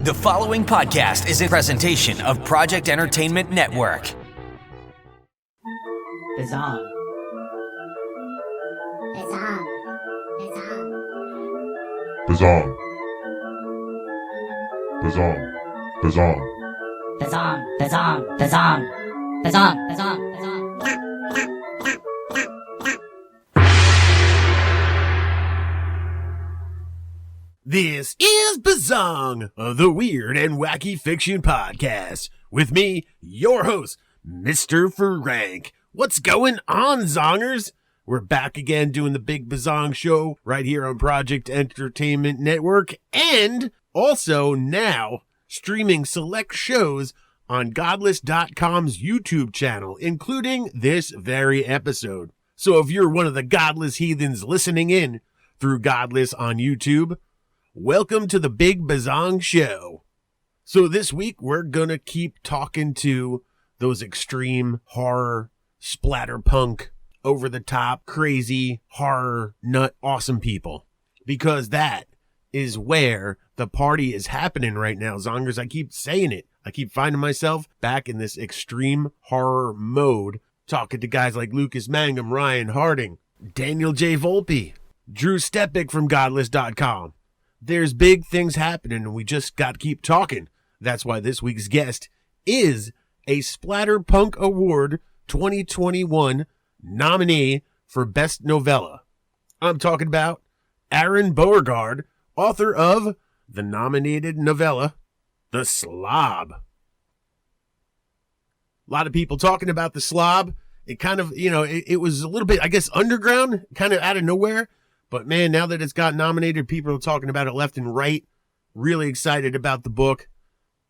The following podcast is a presentation of Project Entertainment Network. Bizzong. Bizzong. Bizzong. Bizzong. Bizzong. Bizzong. Bizzong. Bizzong. Bizzong. Bizzong. Bizzong. This is Bizzong, the weird and wacky fiction podcast. With me, your host, Mr. Frank. What's going on, Zongers? We're back again doing the Big Bizzong Show right here on Project Entertainment Network, and also now streaming select shows on Godless.com's YouTube channel, including this very episode. So if you're one of the Godless heathens listening in through Godless on YouTube, welcome to the Big Bizzong Show. So this week, we're gonna keep talking to those extreme horror, splatterpunk, over-the-top, crazy, horror, nut, awesome people. Because that is where the party is happening right now, Zongers. I keep saying it. I keep finding myself back in this extreme horror mode, talking to guys like Lucas Mangum, Ryan Harding, Daniel J. Volpe, Drew Stepik from Godless.com. There's big things happening, and we just got to keep talking. That's why this week's guest is a Splatterpunk Award 2021 nominee for Best Novella. I'm talking about Aron Beauregard, author of the nominated novella, The Slob. A lot of people talking about The Slob. It kind of, it was a little bit, I guess, underground, kind of out of nowhere. But man, now that it's got nominated, people are talking about it left and right. Really excited about the book.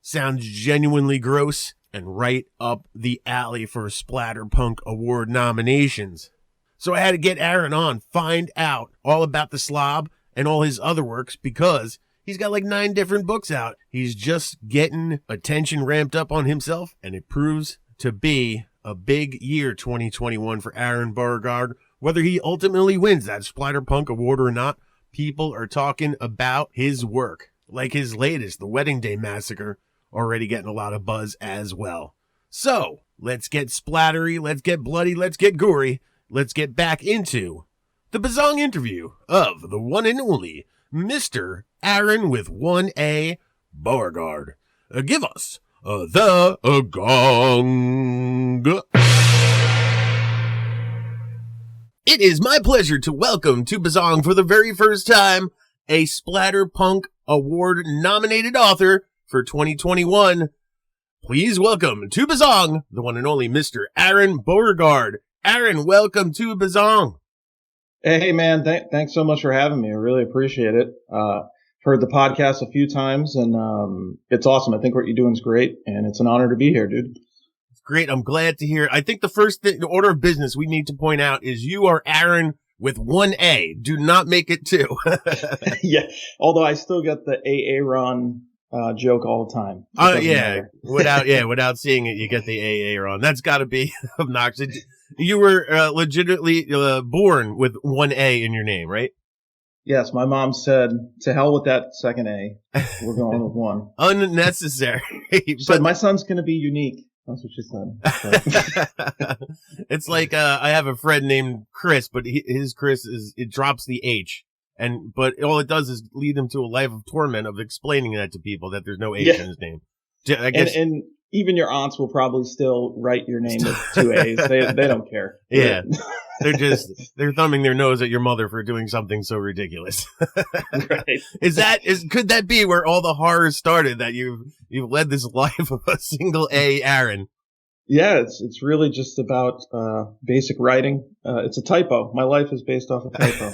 Sounds genuinely gross and right up the alley for Splatterpunk Award nominations. So I had to get Aron on, find out all about The Slob and all his other works, because he's got like 9 different books out. He's just getting attention ramped up on himself, and it proves to be a big year 2021 for Aron Beauregard. Whether he ultimately wins that Splatterpunk Award or not, people are talking about his work. Like his latest, The Wedding Day Massacre, already getting a lot of buzz as well. So, let's get splattery, let's get bloody, let's get gory. Let's get back into the Bizzong interview of the one and only Mr. Aron with 1A Beauregard. Give us the gong. It is my pleasure to welcome to Bizzong for the very first time a Splatterpunk Award nominated author for 2021. Please welcome to Bizzong the one and only Mr. Aron Beauregard. Aron, welcome to Bizzong. Hey man, thanks so much for having me. I really appreciate it. Heard the podcast a few times, and it's awesome. I think what you're doing is great, and it's an honor to be here, dude. Great. I'm glad to hear. I think the first thing, the order of business we need to point out is you are Aron with 1A. Do not make it 2. Yeah. Although I still get the Aaron joke all the time. Yeah. Without seeing it, you get the Aaron. That's got to be obnoxious. You were legitimately born with 1A in your name, right? Yes. My mom said, to hell with that second A. We're going with 1. Unnecessary. But my son's going to be unique. That's what she said. It's like I have a friend named Chris, but his Chris it drops the H, but all it does is lead him to a life of torment of explaining that to people that there's no H in his name. I guess, and even your aunts will probably still write your name with 2 A's. They don't care. Yeah, they're thumbing their nose at your mother for doing something so ridiculous. Right. Could that be where all the horror started? That you've led this life of a single A Aron? Yeah, it's really just about basic writing. It's a typo. My life is based off a typo.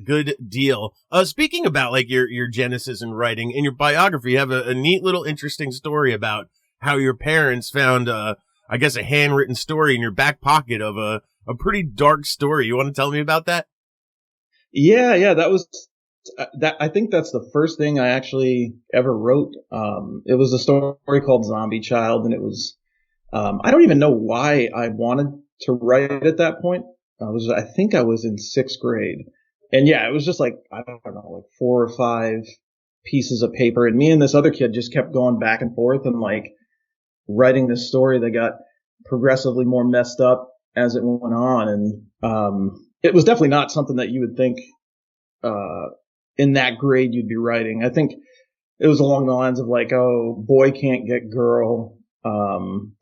Good deal. Speaking about like your genesis in writing, in your biography, you have a neat little interesting story about how your parents found I guess a handwritten story in your back pocket of a pretty dark story. You want to tell me about that? Yeah, that was that. I think that's the first thing I actually ever wrote. It was a story called Zombie Child, and it was I don't even know why I wanted to write at that point. I think I was in 6th grade, and yeah, it was just like I don't know, like 4 or 5 pieces of paper, and me and this other kid just kept going back and forth and like writing this story that got progressively more messed up as it went on. And it was definitely not something that you would think in that grade you'd be writing. I think it was along the lines of like, oh, boy can't get girl,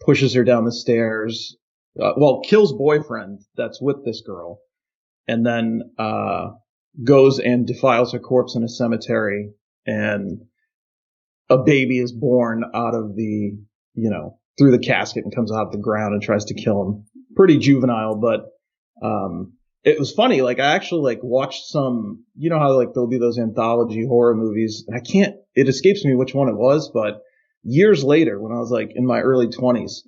pushes her down the stairs, kills boyfriend that's with this girl, and then goes and defiles her corpse in a cemetery, and a baby is born out of the, through the casket and comes out of the ground and tries to kill him. Pretty juvenile, but it was funny. Like, I actually like watched some, how like there'll be those anthology horror movies, and it escapes me which one it was, but years later, when I was like in my early 20s,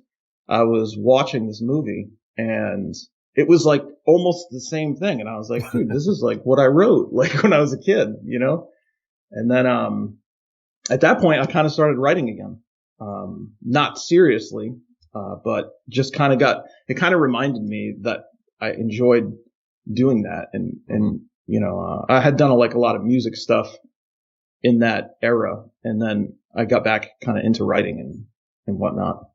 I was watching this movie, and it was like almost the same thing. And I was like, dude, this is like what I wrote like when I was a kid, And then at that point, I kind of started writing again. Not seriously, but just it kind of reminded me that I enjoyed doing that. And I had done a lot of music stuff in that era. And then I got back kind of into writing and whatnot.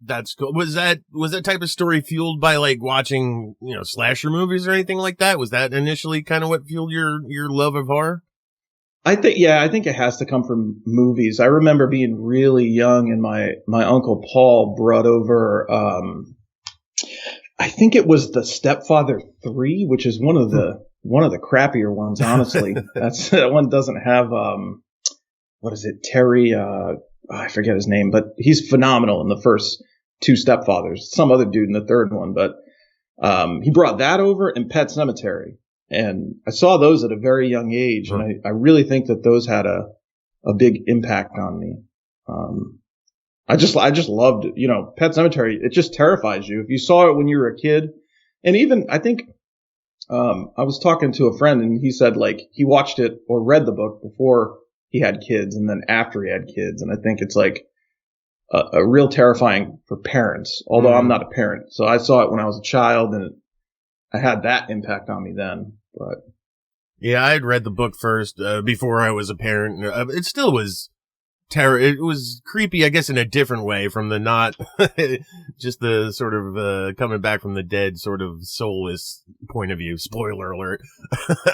That's cool. Was that type of story fueled by like watching, slasher movies or anything like that? Was that initially kind of what fueled your love of horror? I think it has to come from movies. I remember being really young, and my uncle Paul brought over, I think it was The Stepfather 3, which is one of the crappier ones, honestly. That one doesn't have, what is it? Terry, I forget his name, but he's phenomenal in the first two Stepfathers. Some other dude in the third one, but he brought that over, and Pet Sematary. And I saw those at a very young age, and I really think that those had a big impact on me. I just loved, Pet Sematary. It just terrifies you. If you saw it when you were a kid, and even I think I was talking to a friend, and he said like he watched it or read the book before he had kids, and then after he had kids. And I think it's like a real terrifying for parents, although I'm not a parent. So I saw it when I was a child, and I had that impact on me then. But yeah, I had read the book first before I was a parent. It still was it was creepy, I guess, in a different way from the not just the sort of coming back from the dead sort of soulless point of view. Spoiler alert.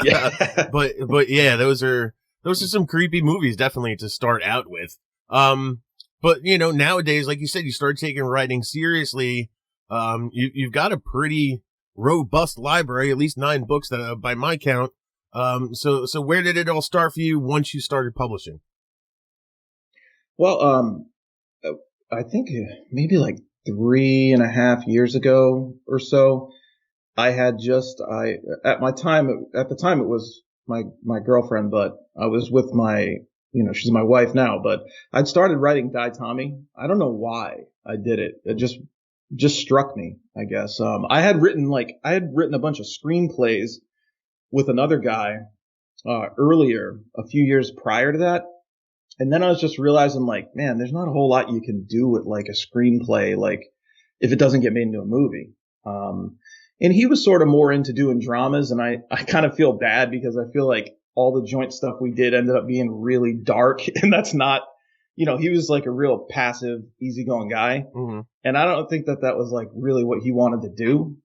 yeah. But yeah, those are some creepy movies definitely to start out with. But nowadays, like you said, you start taking writing seriously. You've got a pretty robust library, at least 9 books that by my count. So where did it all start for you once you started publishing? Well, I think maybe like 3.5 years ago or so, I had at the time it was my girlfriend, but I was with she's my wife now, but I'd started writing Die Tommy. I don't know why I did it. It just struck me, I guess. I had written a bunch of screenplays with another guy earlier, a few years prior to that. And then I was just realizing, like, man, there's not a whole lot you can do with like a screenplay, like if it doesn't get made into a movie. And he was sort of more into doing dramas, and I kind of feel bad because I feel like all the joint stuff we did ended up being really dark, and that's not, he was like a real passive, easygoing guy. Mm-hmm. And I don't think that was like really what he wanted to do,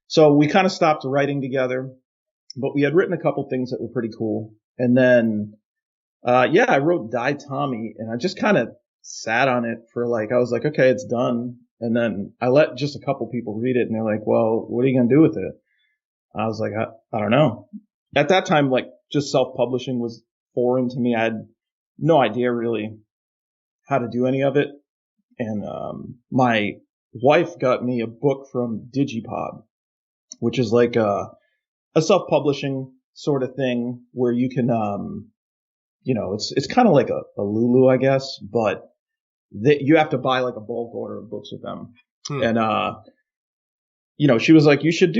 So we kind of stopped writing together, but we had written a couple things that were pretty cool. And then, I wrote Die Tommy, and I just kind of sat on it for I was like, okay, it's done. And then I let just a couple people read it, and they're like, well, what are you going to do with it? I was like, I don't know. At that time, like, just self-publishing was foreign to me. I had no idea really how to do any of it. And my wife got me a book from Digipod, which is like a self-publishing sort of thing where you can, it's kind of like a Lulu, I guess, but you have to buy like a bulk order of books with them. And, she was like, you should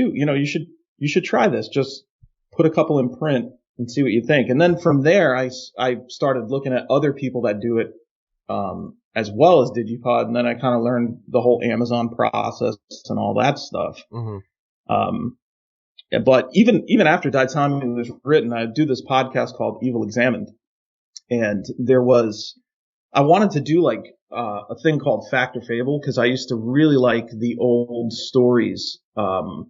try this. Just put a couple in print and see what you think. And then from there, I started looking at other people that do it, as well as Digipod. And then I kind of learned the whole Amazon process and all that stuff. Mm-hmm. But even after Daitami was written, I do this podcast called Evil Examined. And I wanted to do like a thing called Fact or Fable, because I used to really like the old stories. Do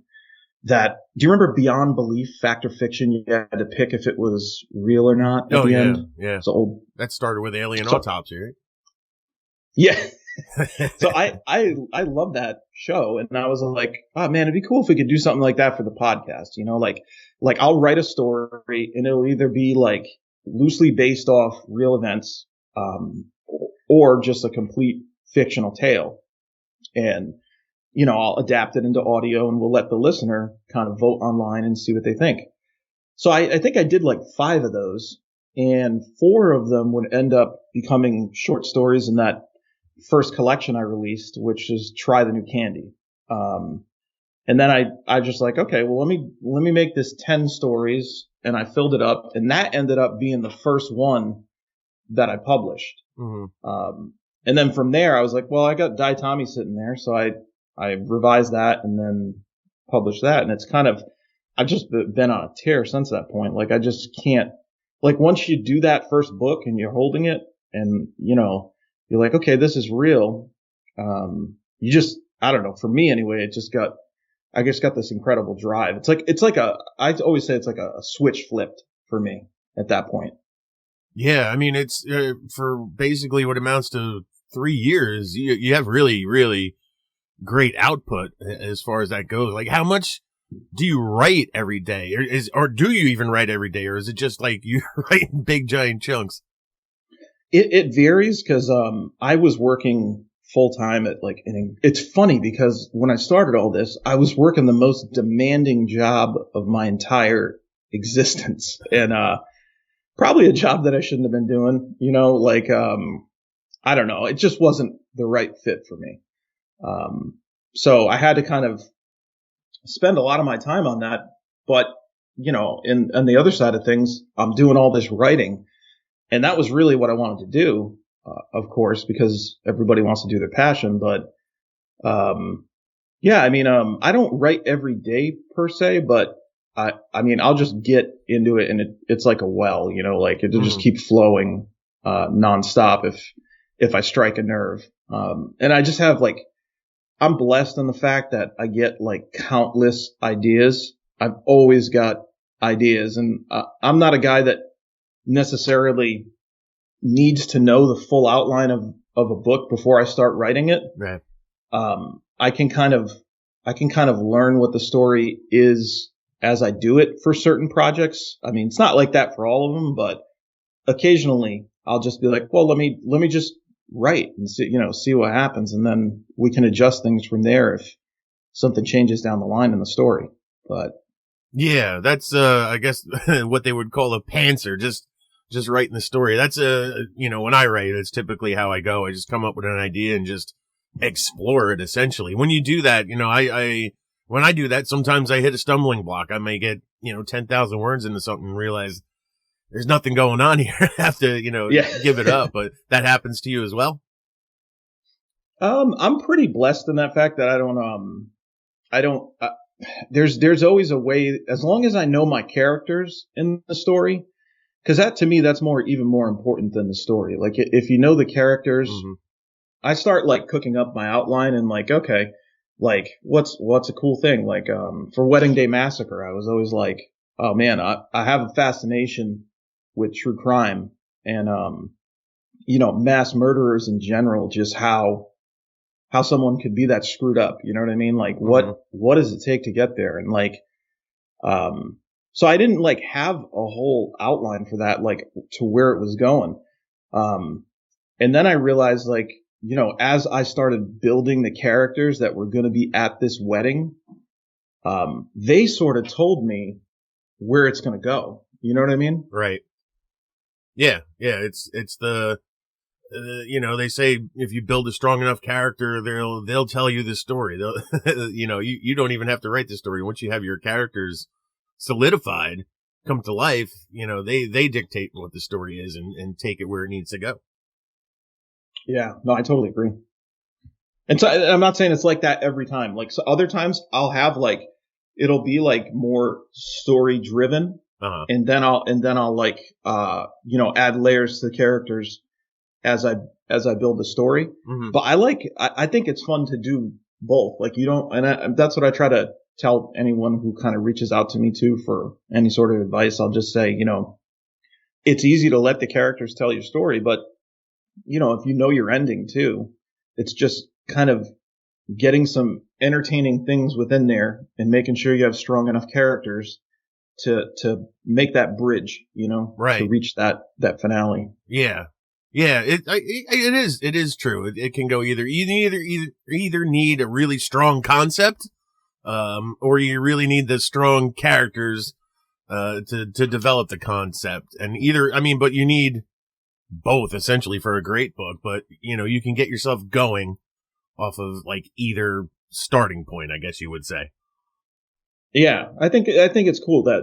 you remember Beyond Belief, Fact or Fiction? You had to pick if it was real or not at the end. Yeah. It's old. That started with Alien Autopsy, right? Yeah. So I love that show, and I was like, oh man, it'd be cool if we could do something like that for the podcast. You know, like I'll write a story, and it'll either be like loosely based off real events, or just a complete fictional tale. And, you know, I'll adapt it into audio, and we'll let the listener kind of vote online and see what they think. So I think I did like 5 of those, and 4 of them would end up becoming short stories in that first collection I released, which is Try the New Candy. And then I just like, okay, well, let me make this 10 stories, and I filled it up, and that ended up being the first one that I published. Mm-hmm. And then from there, I was like, well, I got Daitami sitting there, so I revised that and then published that. And it's kind of, I've just been on a tear since that point. Like, I just can't, like, once you do that first book and you're holding it and, you know, you're like, okay, this is real. You just, I don't know, for me anyway, I just got this incredible drive. I always say it's like a switch flipped for me at that point. Yeah. I mean, it's for basically what amounts to 3 years, you have really, really great output as far as that goes. Like, how much do you write every day, or do you even write every day, or is it just like you write in big giant chunks? It varies, because I was working full time at like, it's funny because when I started all this, I was working the most demanding job of my entire existence, and probably a job that I shouldn't have been doing. You know, like I don't know, it just wasn't the right fit for me. So I had to kind of spend a lot of my time on that. But, you know, on the other side of things, I'm doing all this writing, and that was really what I wanted to do, of course, because everybody wants to do their passion. But, yeah, I mean, I don't write every day per se, but I mean, I'll just get into it, and it's like a well, you know, like it'll just keep flowing, nonstop if I strike a nerve. And I just have like, I'm blessed in the fact that I get like countless ideas. I've always got ideas, and I'm not a guy that necessarily needs to know the full outline of a book before I start writing it. Right. I can kind of learn what the story is as I do it for certain projects. I mean, it's not like that for all of them, but occasionally I'll just be like, well, let me just write and see what happens, and then we can adjust things from there if something changes down the line in the story. But yeah, that's I guess what they would call a pantser, just writing the story. That's when I write, it's typically how I go. I just come up with an idea and just explore it, essentially. When you do that, when I do that, sometimes I hit a stumbling block. I may get 10,000 words into something and realize there's nothing going on here. I have to, give it up. But that happens to you as well? I'm pretty blessed in that fact that there's always a way, as long as I know my characters in the story, because that to me, that's even more important than the story. Like, if you know the characters, I start like cooking up my outline and like, okay, like what's a cool thing? Like, for Wedding Day Massacre, I was always like, oh man, I have a fascination with true crime and, mass murderers in general, just how someone could be that screwed up. You know what I mean? Like, what does it take to get there? And like, so I didn't like have a whole outline for that, like to where it was going. And then I realized, like, as I started building the characters that were going to be at this wedding, they sort of told me where it's going to go. You know what I mean? Right. Yeah. It's the, they say if you build a strong enough character, they'll tell you the story. They'll, you don't even have to write the story. Once you have your characters solidified, come to life, they dictate what the story is and take it where it needs to go. Yeah, no, I totally agree. And so I'm not saying it's like that every time. Like, so other times I'll have like it'll be like more story driven, and then I'll like add layers to the characters as I build the story. Mm-hmm. But I think it's fun to do both. Like that's what I try to tell anyone who kind of reaches out to me too for any sort of advice. I'll just say, it's easy to let the characters tell your story, but if you know your ending too, it's just kind of getting some entertaining things within there and making sure you have strong enough characters to make that bridge, right, to reach that finale. Yeah. Yeah, it is true. It can go either. You either need a really strong concept, or you really need the strong characters, to develop the concept. And but you need both essentially for a great book. But you can get yourself going off of like either starting point, I guess you would say. Yeah, I think it's cool that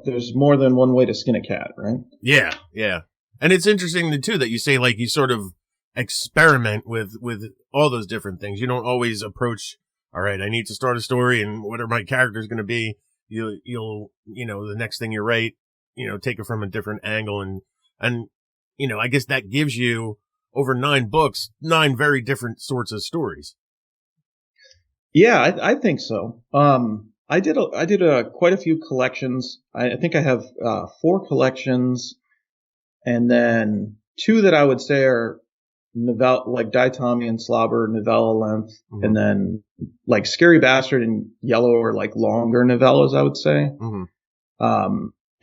there's more than one way to skin a cat, right? Yeah, yeah. And it's interesting too that you say like you sort of experiment with all those different things. You don't always approach, all right, I need to start a story and what are my characters going to be? You'll the next thing you write, take it from a different angle and I guess that gives you over 9 books, 9 very different sorts of stories. Yeah, I think so. I did quite a few collections. I think I have 4 collections. And then 2 that I would say are novella, like Diatomy and Slobber novella length. Mm-hmm. And then like Scary Bastard and Yellow are like longer novellas, I would say. Mm-hmm.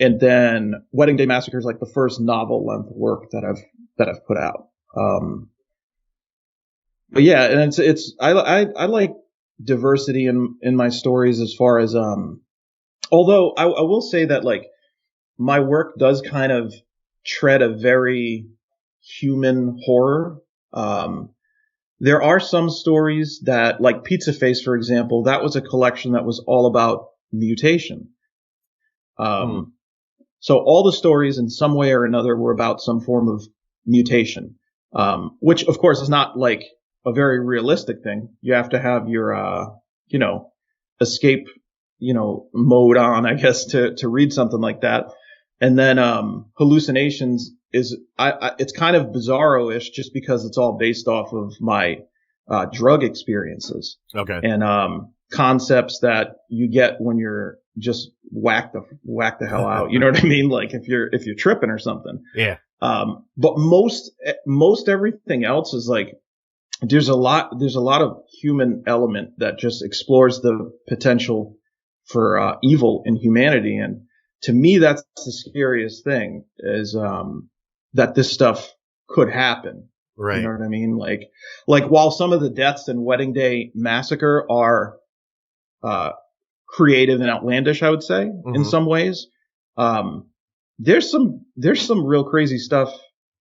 And then Wedding Day Massacre is like the first novel length work that I've put out. But yeah, and I like diversity in my stories as far as, although I will say that like my work does kind of tread a very human horror. There are some stories that, like Pizza Face, for example, that was a collection that was all about mutation. So all the stories in some way or another were about some form of mutation, which of course is not like a very realistic thing. You have to have your, escape, mode on, I guess, to read something like that. And then, hallucinations it's kind of bizarro-ish just because it's all based off of my, drug experiences. Okay. And, concepts that you get when you're just whack the hell out. You know what I mean? Like if you're tripping or something. Yeah. But most everything else is like, there's a lot of human element that just explores the potential for, evil in humanity. And to me, that's the scariest thing is, that this stuff could happen. Right. You know what I mean? Like while some of the deaths in Wedding Day Massacre are, creative and outlandish, I would say, in some ways. There's some real crazy stuff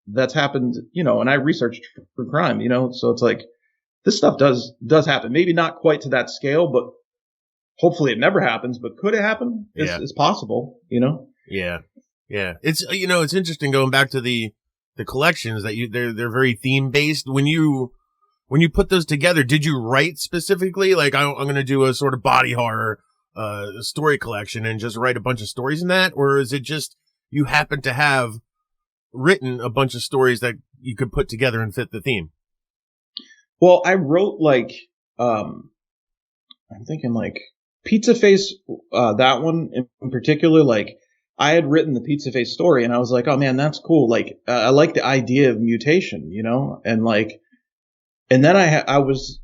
that's happened, and I researched for crime, so it's like this stuff does happen. Maybe not quite to that scale, but hopefully it never happens, but could it happen? It's possible, Yeah. Yeah. It's, it's interesting going back to the collections that they're very theme based. When you put those together, did you write specifically? Like, I'm going to do a sort of body horror, story collection and just write a bunch of stories in that? Or is it just you happen to have written a bunch of stories that you could put together and fit the theme? Well, I wrote like, I'm thinking like Pizza Face, that one in particular, like I had written the Pizza Face story and I was like, oh man, that's cool. Like, I like the idea of mutation, and like, and then I was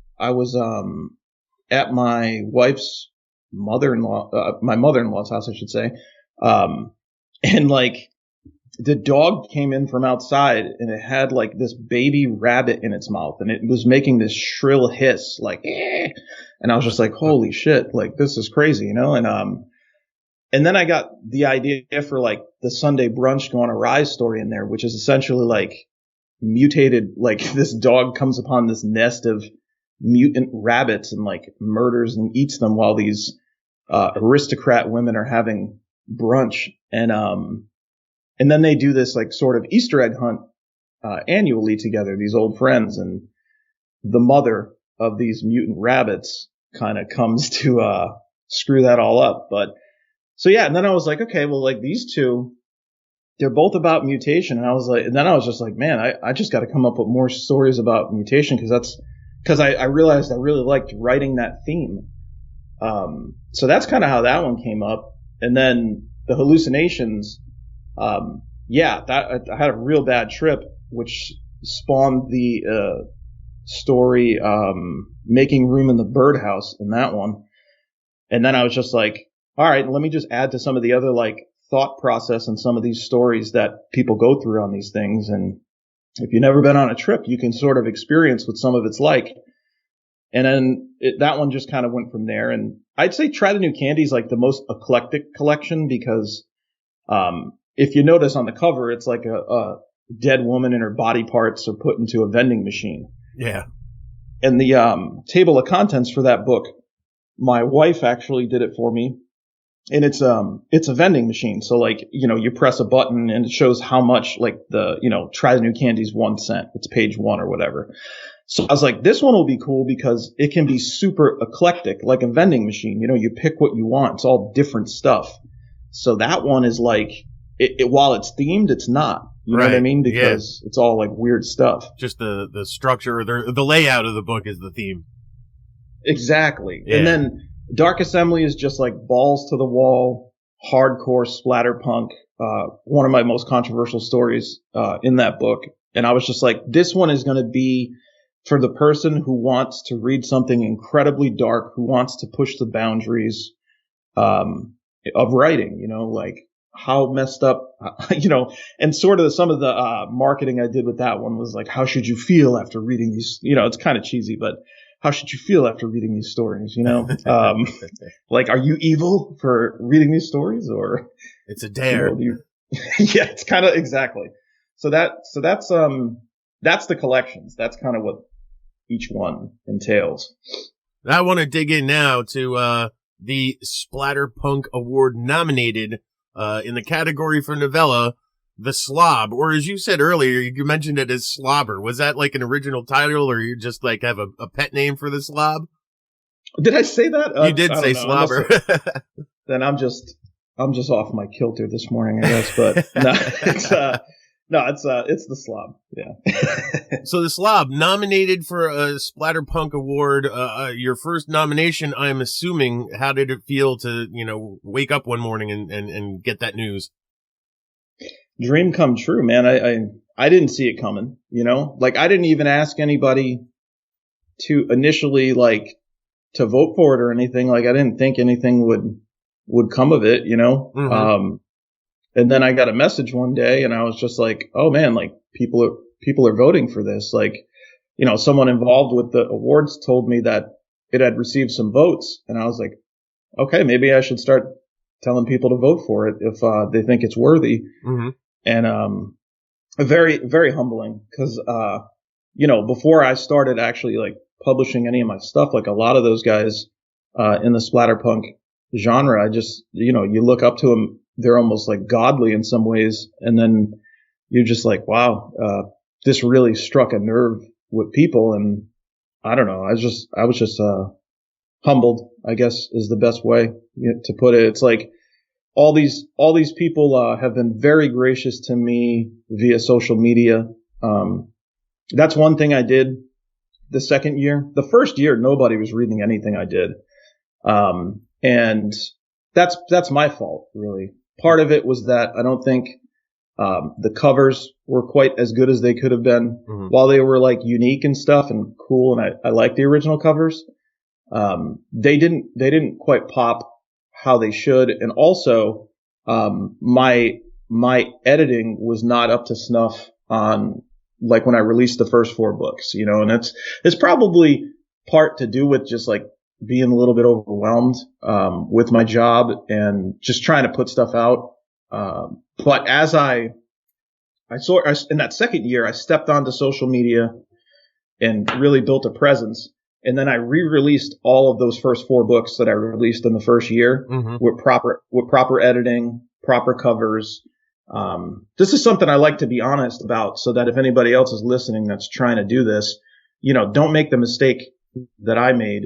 at my wife's mother-in-law, my mother-in-law's house, I should say. And like the dog came in from outside and it had like this baby rabbit in its mouth and it was making this shrill hiss like, eh. And I was just like, holy shit, like this is crazy, and then I got the idea for like the Sunday brunch gone awry story in there, which is essentially like mutated, like this dog comes upon this nest of mutant rabbits and like murders and eats them while these aristocrat women are having brunch. And then they do this like sort of Easter egg hunt annually together, these old friends, and the mother of these mutant rabbits kind of comes to screw that all up. But so yeah, and then I was like, okay, well, like these two, they're both about mutation. And I was like, and then I was just like, man, I just got to come up with more stories about mutation because I realized I really liked writing that theme. So that's kind of how that one came up. And then the hallucinations, I had a real bad trip, which spawned the story Making Room in the Birdhouse in that one. And then I was just like, all right, let me just add to some of the other like thought process and some of these stories that people go through on these things. And if you've never been on a trip, you can sort of experience what some of it's like. And then that one just kind of went from there. And I'd say Try the New Candy is like the most eclectic collection because if you notice on the cover, it's like a dead woman and her body parts are put into a vending machine. Yeah. And the table of contents for that book, my wife actually did it for me. And it's a vending machine. So like, you press a button and it shows how much like Try the New Candy's 1 cent. It's page 1 or whatever. So I was like, this one will be cool because it can be super eclectic, like a vending machine. You pick what you want. It's all different stuff. So that one is like, while it's themed, it's not. You know what I mean? Because it's all like weird stuff. Just the structure, the layout of the book is the theme. Exactly. Yeah. And then Dark Assembly is just like balls to the wall, hardcore splatterpunk. One of my most controversial stories in that book. And I was just like, this one is going to be for the person who wants to read something incredibly dark, who wants to push the boundaries of writing, like how messed up, and sort of some of the marketing I did with that one was like, how should you feel after reading these? It's kind of cheesy, but how should you feel after reading these stories? Like, are you evil for reading these stories, or it's a dare? Yeah, it's kind of exactly. So that's the collections. That's kind of what each one entails. I want to dig in now to the Splatterpunk Award nominated in the category for novella, The Slob, or as you said earlier, you mentioned it as Slobber. Was that like an original title, or you just like have a pet name for the Slob? Did I say that? You did say Slobber. Then I'm just off my kilter this morning, I guess. But no, it's the Slob. Yeah. So the Slob nominated for a Splatterpunk Award. Your first nomination, I'm assuming. How did it feel to wake up one morning and get that news? Dream come true, man. I didn't see it coming. Like I didn't even ask anybody to initially like to vote for it or anything. Like I didn't think anything would come of it. Mm-hmm. And then I got a message one day and I was just like, oh man, like people are voting for this. Like, someone involved with the awards told me that it had received some votes. And I was like, okay, maybe I should start telling people to vote for it if they think it's worthy. Mm-hmm. And very, very humbling because, before I started actually like publishing any of my stuff, like a lot of those guys in the splatterpunk genre, I just, you look up to them. They're almost like godly in some ways. And then you're just like, wow, this really struck a nerve with people. And I don't know. I was just humbled, I guess is the best way to put it. It's like all these people have been very gracious to me via social media. That's one thing I did the second year. The first year, nobody was reading anything I did. And that's my fault, really. Part of it was that I don't think the covers were quite as good as they could have been. Mm-hmm. While they were like unique and stuff and cool, and I like the original covers, they didn't quite pop how they should. And also, my editing was not up to snuff on like when I released the first 4 books, and it's probably part to do with just like being a little bit overwhelmed with my job and just trying to put stuff out. But as I saw in that second year, I stepped onto social media and really built a presence. And then I re-released all of those first 4 books that I released in the first year mm-hmm. with proper editing, proper covers. This is something I like to be honest about so that if anybody else is listening that's trying to do this, don't make the mistake that I made.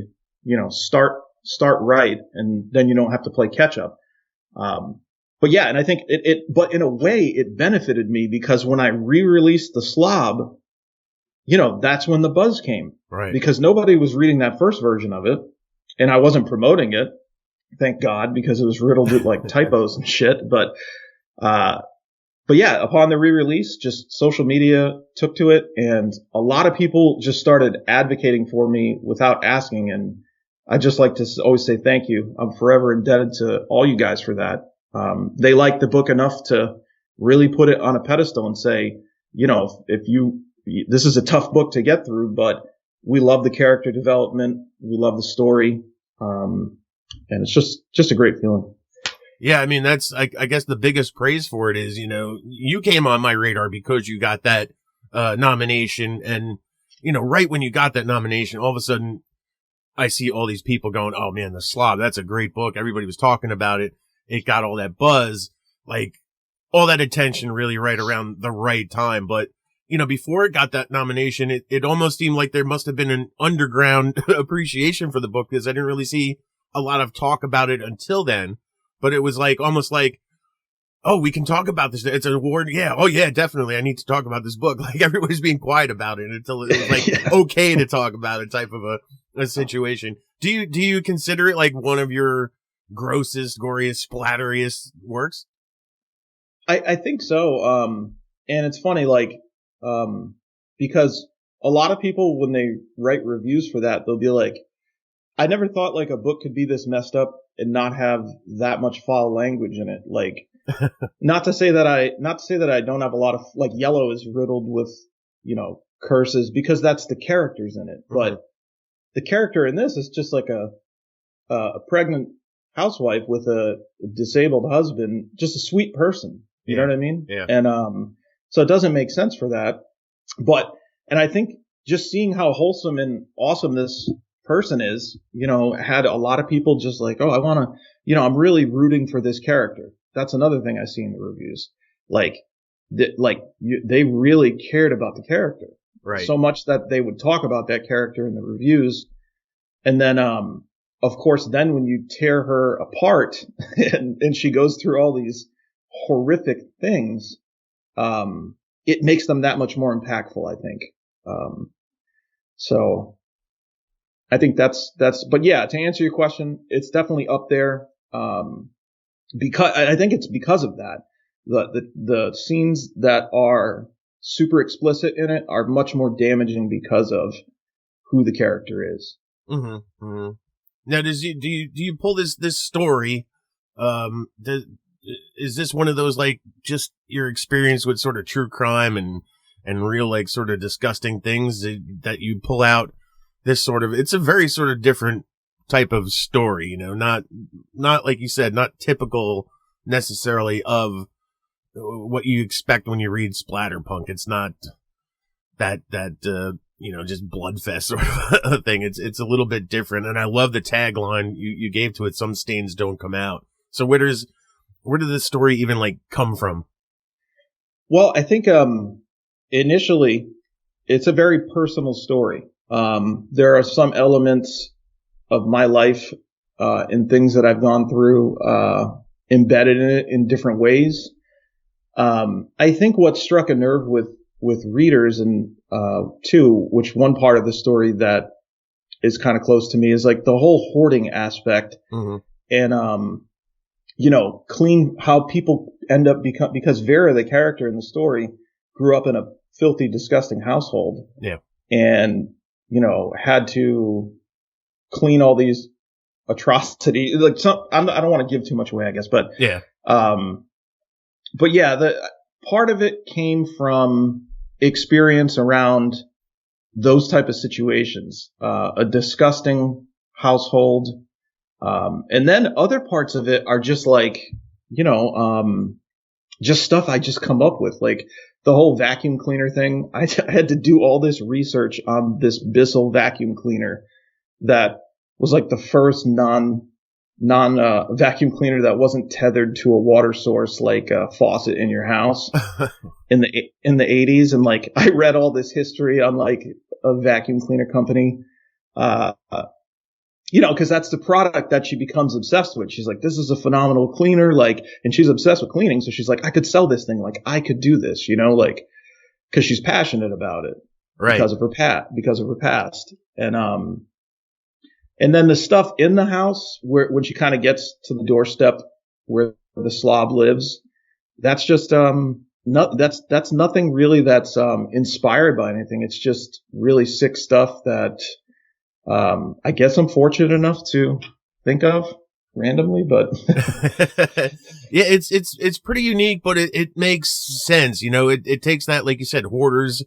Start start right, and then you don't have to play catch up. But yeah, and I think but in a way it benefited me because when I re-released the Slob, that's when the buzz came. Right. Because nobody was reading that first version of it, and I wasn't promoting it, thank God, because it was riddled with like typos and shit. But yeah, upon the re-release, just social media took to it, and a lot of people just started advocating for me without asking. And I just like to always say thank you. I'm forever indebted to all you guys for that. They liked the book enough to really put it on a pedestal and say, this is a tough book to get through, but we love the character development. We love the story. And it's just a great feeling. Yeah, I mean, that's, I guess the biggest praise for it is, you came on my radar because you got that nomination. And, right when you got that nomination, all of a sudden I see all these people going, oh man, the Slob, that's a great book. Everybody was talking about it. It got all that buzz, like all that attention really right around the right time. But, before it got that nomination, it almost seemed like there must have been an underground appreciation for the book because I didn't really see a lot of talk about it until then. But it was like, almost like, oh, we can talk about this. It's an award. Yeah. Oh yeah, definitely. I need to talk about this book. Like everybody's being quiet about it until it was like okay to talk about it type of a situation. Do you consider it like one of your grossest, goriest, splatteriest works? I think so. And it's funny, because a lot of people, when they write reviews for that, they'll be like, I never thought like a book could be this messed up and not have that much foul language in it. Like, not to say that I don't have a lot of, like, Yellow is riddled with, curses because that's the characters in it. Mm-hmm. But the character in this is just like a pregnant housewife with a disabled husband, just a sweet person. You know what I mean? Yeah. And, so it doesn't make sense for that. And I think just seeing how wholesome and awesome this person is, had a lot of people just like, oh, I want to, I'm really rooting for this character. That's another thing I see in the reviews. They really cared about the character. Right. So much that they would talk about that character in the reviews. And then, of course, then when you tear her apart and she goes through all these horrific things, it makes them that much more impactful, I think. So I think that's, but yeah, to answer your question, it's definitely up there. Because I think it's because of that. The scenes that are super explicit in it are much more damaging because of who the character is. Mm-hmm. Mm-hmm. Now, do you pull this story? Is this one of those, like, just your experience with sort of true crime and real, like, sort of disgusting things that you pull out this sort of, it's a very sort of different type of story, not like you said, not typical necessarily of what you expect when you read Splatterpunk. It's not that just bloodfest sort of a thing. It's a little bit different. And I love the tagline you gave to it. Some stains don't come out. So where did this story even like come from? Well, I think, initially it's a very personal story. There are some elements of my life, and things that I've gone through, embedded in it in different ways. I think what struck a nerve with readers and, too, which one part of the story that is kind of close to me is like the whole hoarding aspect. Mm-hmm. And, clean, how people end up because Vera, the character in the story, grew up in a filthy, disgusting household. Yeah. And, had to clean all these atrocities. Like I don't want to give too much away, I guess, but yeah. But yeah, the part of it came from experience around those type of situations, a disgusting household. And then other parts of it are just like, just stuff I just come up with, like the whole vacuum cleaner thing. I had to do all this research on this Bizzong vacuum cleaner that was like the first non vacuum cleaner that wasn't tethered to a water source, like a faucet in your house in the 80s. And like, I read all this history on like a vacuum cleaner company. because that's the product that she becomes obsessed with. She's like, this is a phenomenal cleaner, like, and she's obsessed with cleaning. So she's like, I could sell this thing. Like, I could do this, like, because she's passionate about it, Right. because of her past. And then the stuff in the house when she kind of gets to the doorstep where the slob lives, that's just, that's nothing really that's, inspired by anything. It's just really sick stuff that, I guess I'm fortunate enough to think of randomly, but yeah, it's pretty unique, but it makes sense. It takes that, like you said, hoarders,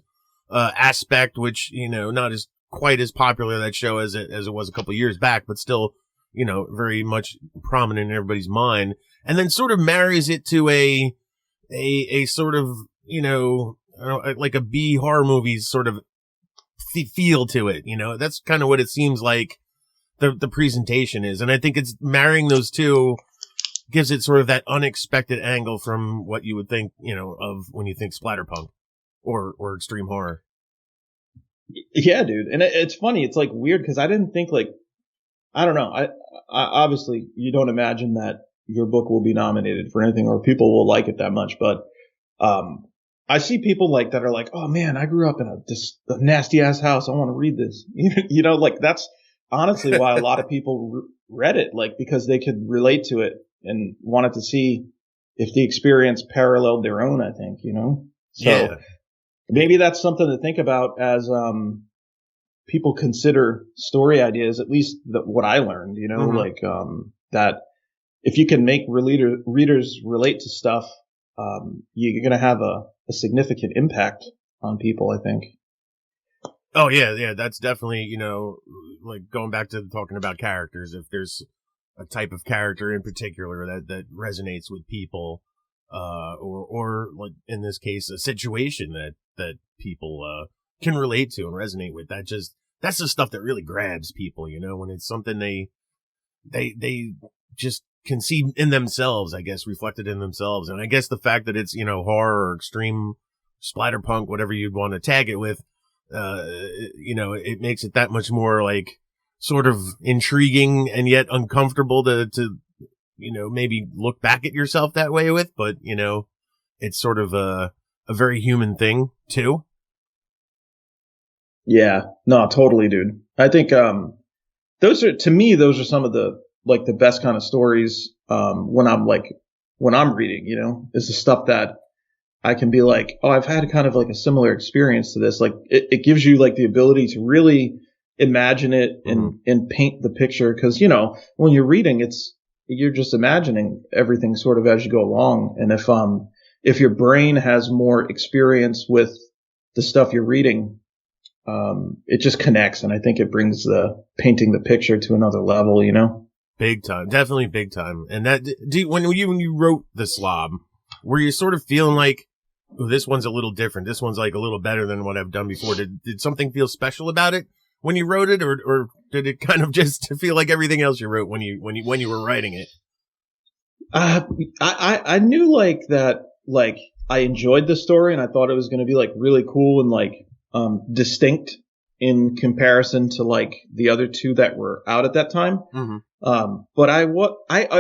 aspect, which, not as quite as popular that show as it was a couple of years back, but still, very much prominent in everybody's mind, and then sort of marries it to a sort of, I don't know, like a B horror movie sort of feel to it. That's kind of what it seems like the presentation is. And I think it's marrying those two gives it sort of that unexpected angle from what you would think, of when you think splatterpunk or extreme horror. Yeah, dude. And it's funny. It's like weird because I didn't think I don't know. I obviously you don't imagine that your book will be nominated for anything or people will like it that much. But, I see people that are like, oh man, I grew up in a nasty ass house. I want to read this. That's honestly why a lot of people read it, because they could relate to it and wanted to see if the experience paralleled their own, I think, So Yeah. maybe that's something to think about as, people consider story ideas, at least what I learned, Mm-hmm. that if you can make readers relate to stuff, you're going to have a significant impact on people, I think. Oh yeah, that's definitely, like going back to talking about characters, if there's a type of character in particular that resonates with people, or like in this case, a situation that people, can relate to and resonate with, that's the stuff that really grabs people, when it's something they just can see in themselves, I guess, reflected in themselves. And I guess the fact that it's, horror or extreme splatterpunk, whatever you'd want to tag it with, it makes it that much more sort of intriguing and yet uncomfortable to maybe look back at yourself that way with, but it's sort of a very human thing too. Yeah, no, totally, dude. I think, those are some of the best kind of stories, when I'm reading, is the stuff that I can be like, oh, I've had kind of a similar experience to this. It gives you the ability to really imagine it and paint the picture. Cause, when you're reading, you're just imagining everything sort of as you go along. And if your brain has more experience with the stuff you're reading, it just connects. And I think it brings painting the picture to another level, Big time. Definitely big time. And that, when you wrote the Slob, were you sort of feeling like, oh, this one's a little different, this one's a little better than what I've done before? Did something feel special about it when you wrote it, or did it kind of just feel like everything else you wrote when you were writing it? I knew that I enjoyed the story and I thought it was going to be really cool and distinct in comparison to the other two that were out at that time. Mm-hmm. But I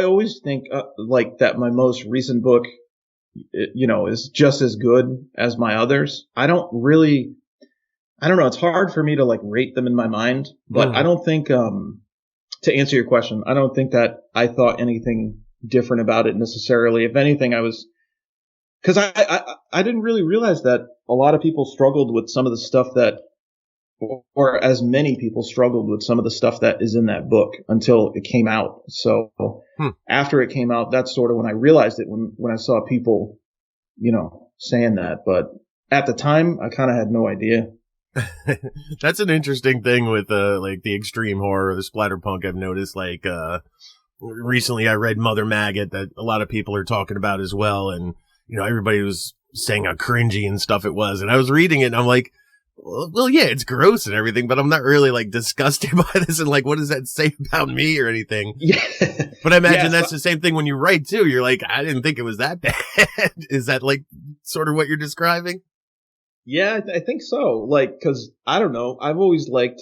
always think that my most recent book, is just as good as my others. I don't know. It's hard for me to rate them in my mind, but I don't think, to answer your question, I don't think that I thought anything different about it necessarily. If anything, cause I didn't really realize that a lot of people struggled with some of the stuff that, or as many people struggled with some of the stuff that is in that book until it came out. So after it came out, that's sort of when I realized it, when I saw people, saying that. But at the time, I kind of had no idea. That's an interesting thing with the extreme horror, the splatterpunk. I've noticed recently I read Mother Maggot that a lot of people are talking about as well, and everybody was saying how cringy and stuff it was, and I was reading it and I'm like, well, yeah, it's gross and everything, but I'm not really disgusted by this and what does that say about me or anything? Yeah. But I imagine that's the same thing when you write too. You're like, I didn't think it was that bad. Is that sort of what you're describing? Yeah, I think so. Cause I don't know. I've always liked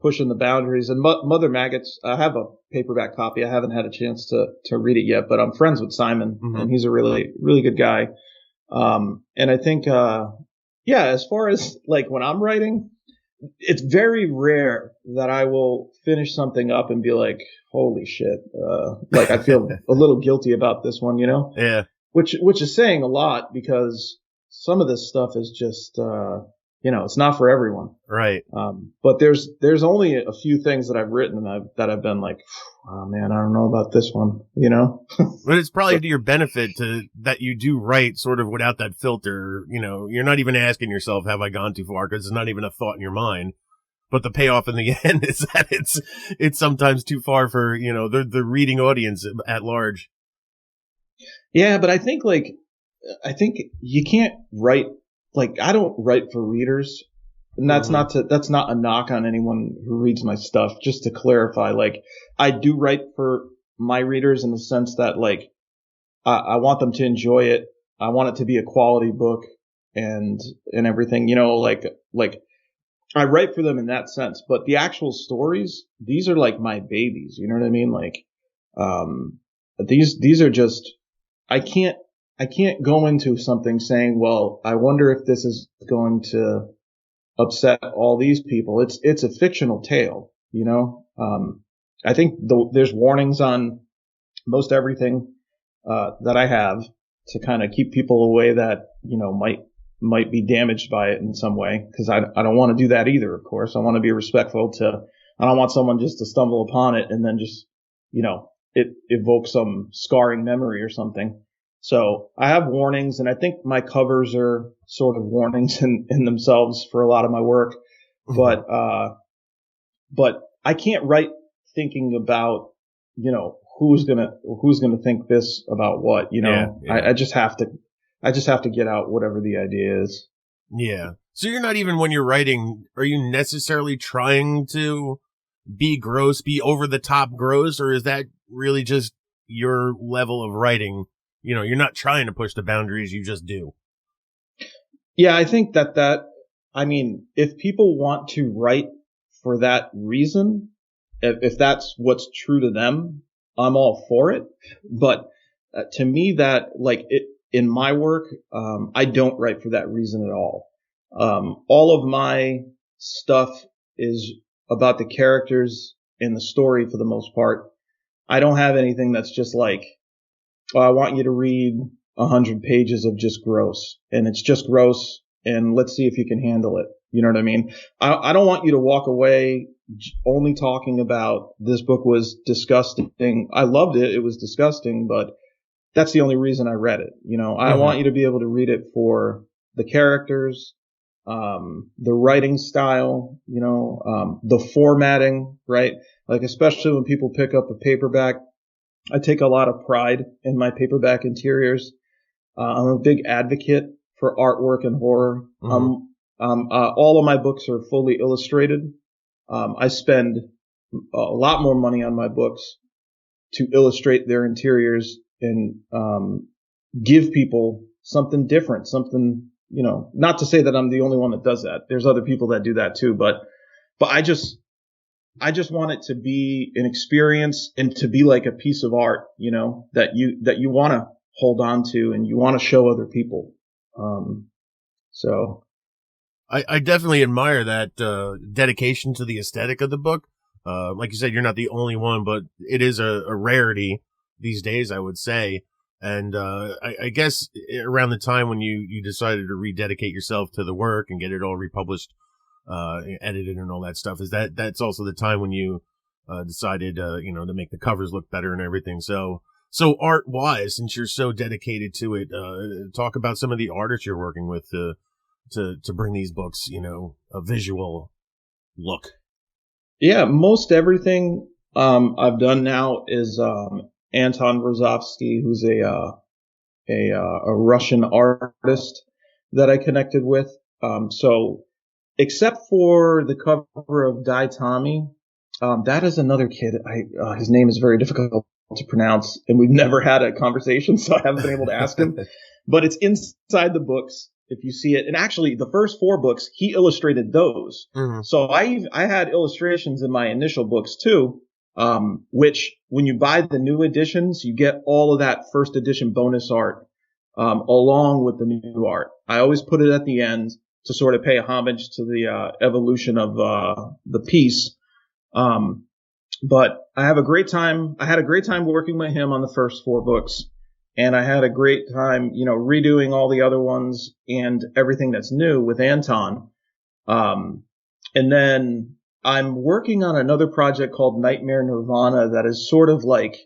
pushing the boundaries. And Mother Maggots, I have a paperback copy. I haven't had a chance to read it yet, but I'm friends with Simon, and he's a really, really good guy. And I think, as far as like when I'm writing, it's very rare that I will finish something up and be like, holy shit. Like I feel a little guilty about this one, you know? Yeah. Which is saying a lot, because some of this stuff is just, it's not for everyone. Right. But there's only a few things that I've written that I've been like, oh man, I don't know about this one, you know? But it's probably to your benefit that you do write sort of without that filter. You know, you're not even asking yourself, have I gone too far? Because it's not even a thought in your mind. But the payoff in the end is that it's sometimes too far for, the reading audience at large. Yeah, but I think you can't write, like I don't write for readers. And that's that's not a knock on anyone who reads my stuff. Just to clarify, like I do write for my readers in the sense that like I want them to enjoy it. I want it to be a quality book and everything, like I write for them in that sense. But the actual stories, these are like my babies. You know what I mean? Like, these are just, I can't go into something saying, well, I wonder if this is going to upset all these people. It's a fictional tale, I think there's warnings on most everything, that I have to kind of keep people away that, might be damaged by it in some way. Cause I don't want to do that either, of course. I want to be respectful I don't want someone just to stumble upon it and then just, it evokes some scarring memory or something. So I have warnings, and I think my covers are sort of warnings in themselves for a lot of my work. But I can't write thinking about, who's gonna think this about what, Yeah. I just have to get out whatever the idea is. Yeah. So you're not even, when you're writing, are you necessarily trying to be gross, be over the top gross, or is that really just your level of writing? You're not trying to push the boundaries, you just do. Yeah, I think if people want to write for that reason, if that's what's true to them, I'm all for it. But to me, that in my work, I don't write for that reason at all. All of my stuff is about the characters in the story for the most part. I don't have anything that's just like, oh, I want you to read 100 pages of just gross, and it's just gross, and let's see if you can handle it. You know what I mean? I don't want you to walk away only talking about this book was disgusting. I loved it. It was disgusting, but that's the only reason I read it. I want you to be able to read it for the characters, the writing style, the formatting, right? Like, especially when people pick up a paperback, I take a lot of pride in my paperback interiors. I'm a big advocate for artwork and horror. All of my books are fully illustrated. I spend a lot more money on my books to illustrate their interiors and give people something different, something, not to say that I'm the only one that does that. There's other people that do that too, but I just want it to be an experience and to be like a piece of art, that you want to hold on to and you want to show other people. So I definitely admire that dedication to the aesthetic of the book. Like you said, you're not the only one, but it is a rarity these days, I would say. And I guess around the time when you decided to rededicate yourself to the work and get it all republished, edited and all that stuff, that's also the time when you decided to make the covers look better and everything. So art wise, since you're so dedicated to it, talk about some of the artists you're working with to bring these books, a visual look. Yeah, most everything I've done now is Anton Rozovsky, who's a Russian artist that I connected with. So except for the cover of Die Tommy, that is another kid. His name is very difficult to pronounce, and we've never had a conversation, so I haven't been able to ask him. But it's inside the books. if you see it. And actually, the first 4 books, he illustrated those. Mm-hmm. So I had illustrations in my initial books too, which when you buy the new editions, you get all of that first edition bonus art along with the new art. I always put it at the end to sort of pay homage to the evolution of the piece. But I have a great time. I had a great time working with him on the first 4 books. And I had a great time, redoing all the other ones and everything that's new with Anton. And then I'm working on another project called Nightmare Nirvana that is sort of like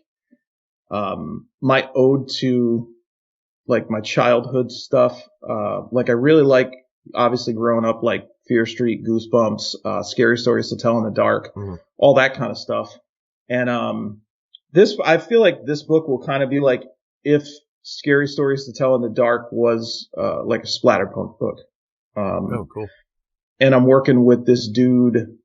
my ode to like my childhood stuff. Like I really like, obviously growing up, like Fear Street, Goosebumps, Scary Stories to Tell in the Dark, all that kind of stuff. And I feel like this book will kind of be like if Scary Stories to Tell in the Dark was like a splatterpunk book. Oh, cool. And I'm working with this dude,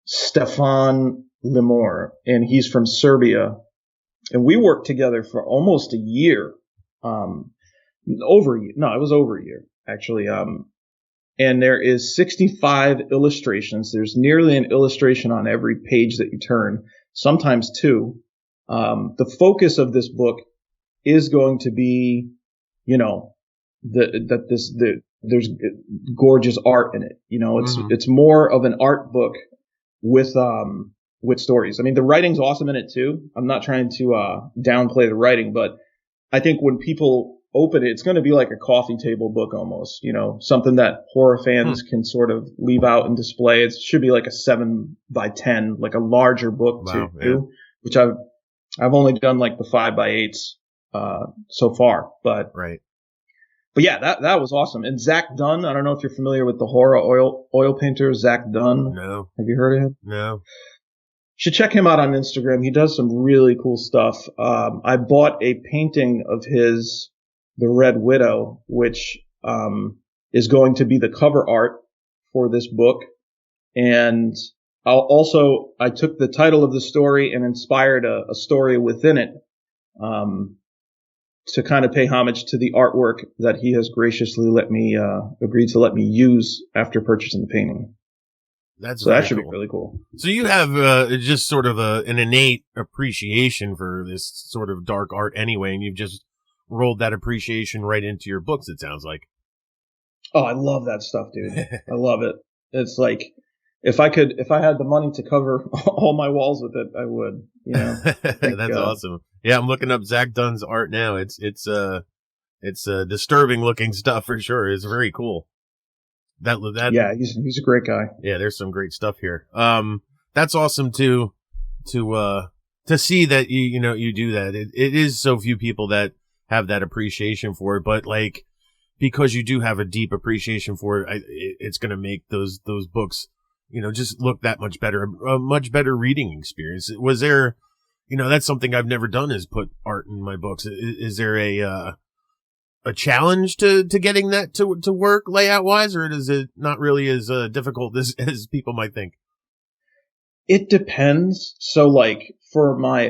Stefan Limor, and he's from Serbia. And we worked together for almost a year. Over a year. No, it was over a year, actually. And there is 65 illustrations. There's nearly an illustration on every page that you turn, sometimes 2. The focus of this book is going to be, there's gorgeous art in it. It's more of an art book with stories. I mean, the writing's awesome in it too. I'm not trying to downplay the writing, but I think when people open it, it's going to be like a coffee table book almost, something that horror fans can sort of leave out and display. It should be like a 7x10, like a larger book too, which I've only done like the 5x8s so far, but yeah, that was awesome. And Zach Dunn, I don't know if you're familiar with the horror oil painter Zach Dunn. No. Have you heard of him? No. Should check him out on Instagram. He does some really cool stuff. I bought a painting of his, The Red Widow, which is going to be the cover art for this book. And I took the title of the story and inspired a story within it to kind of pay homage to the artwork that he has graciously agreed to let me use after purchasing the painting. So that should be really cool. So you have just sort of an innate appreciation for this sort of dark art anyway, and you've just rolled that appreciation right into your books, it sounds like. Oh, I love that stuff, dude. I love it. It's like, if I had the money to cover all my walls with it, I would, That's awesome. Yeah, I'm looking up Zach Dunn's art now. It's disturbing looking stuff for sure. It's very cool. Yeah, he's a great guy. Yeah, there's some great stuff here. That's awesome to see that you do that. It is so few people that have that appreciation for it, but like, because you do have a deep appreciation for it, it's going to make those books, just look that much better, a much better reading experience. Was there, that's something I've never done, is put art in my books. Is there a challenge to getting that to work layout wise, or is it not really as difficult as people might think? It depends. So like for my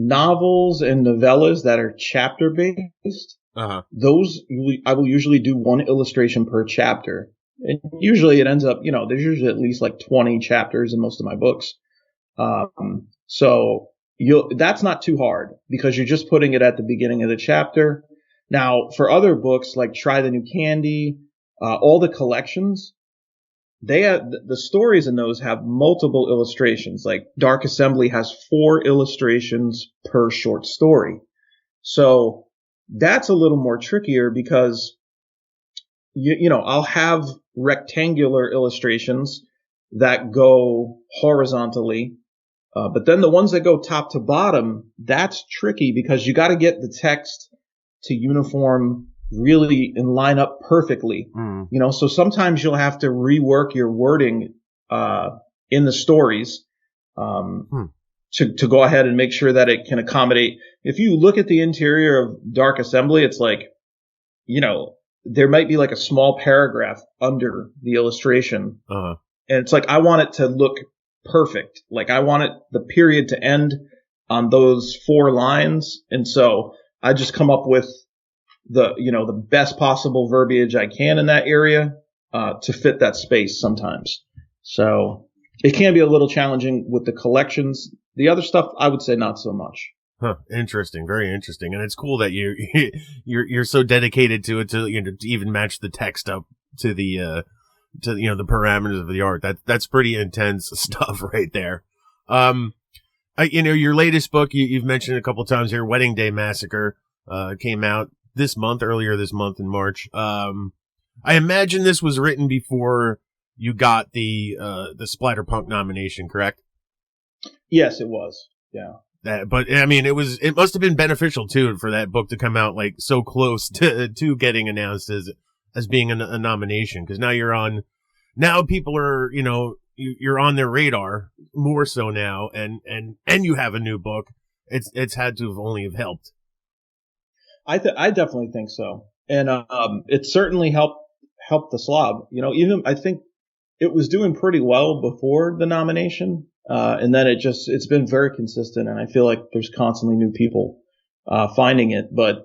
novels and novellas that are chapter based, those I will usually do one illustration per chapter. And usually it ends up, there's usually at least like 20 chapters in most of my books. So that's not too hard because you're just putting it at the beginning of the chapter. Now, for other books like Try the New Candy, all the collections, they have the stories in those have multiple illustrations. Like Dark Assembly has 4 illustrations per short story. So that's a little more trickier because I'll have rectangular illustrations that go horizontally. But then the ones that go top to bottom, that's tricky because you got to get the text to uniform really and line up perfectly. So sometimes you'll have to rework your wording in the stories to go ahead and make sure that it can accommodate. If you look at the interior of Dark Assembly, it's like, there might be like a small paragraph under the illustration. And it's like, I want it to look perfect. Like I want the period to end on those 4 lines. And so I just come up with the best possible verbiage I can in that area to fit that space sometimes. So it can be a little challenging with the collections. The other stuff, I would say not so much. Huh. Interesting. Very interesting. And it's cool that you're so dedicated to it to even match the text up to the the parameters of the art. That's pretty intense stuff right there. Your latest book you've mentioned a couple times here, Wedding Day Massacre, came out earlier this month in March. I imagine this was written before you got the Splatterpunk nomination, correct? Yes, it was. Yeah. But I mean, it must have been beneficial too for that book to come out like so close to getting announced as being a nomination, because now people are you're on their radar more so now, and you have a new book. It's had to have helped. I definitely think so, and it certainly helped the Slob. Even I think it was doing pretty well before the nomination. And then it's been very consistent, and I feel like there's constantly new people finding it. But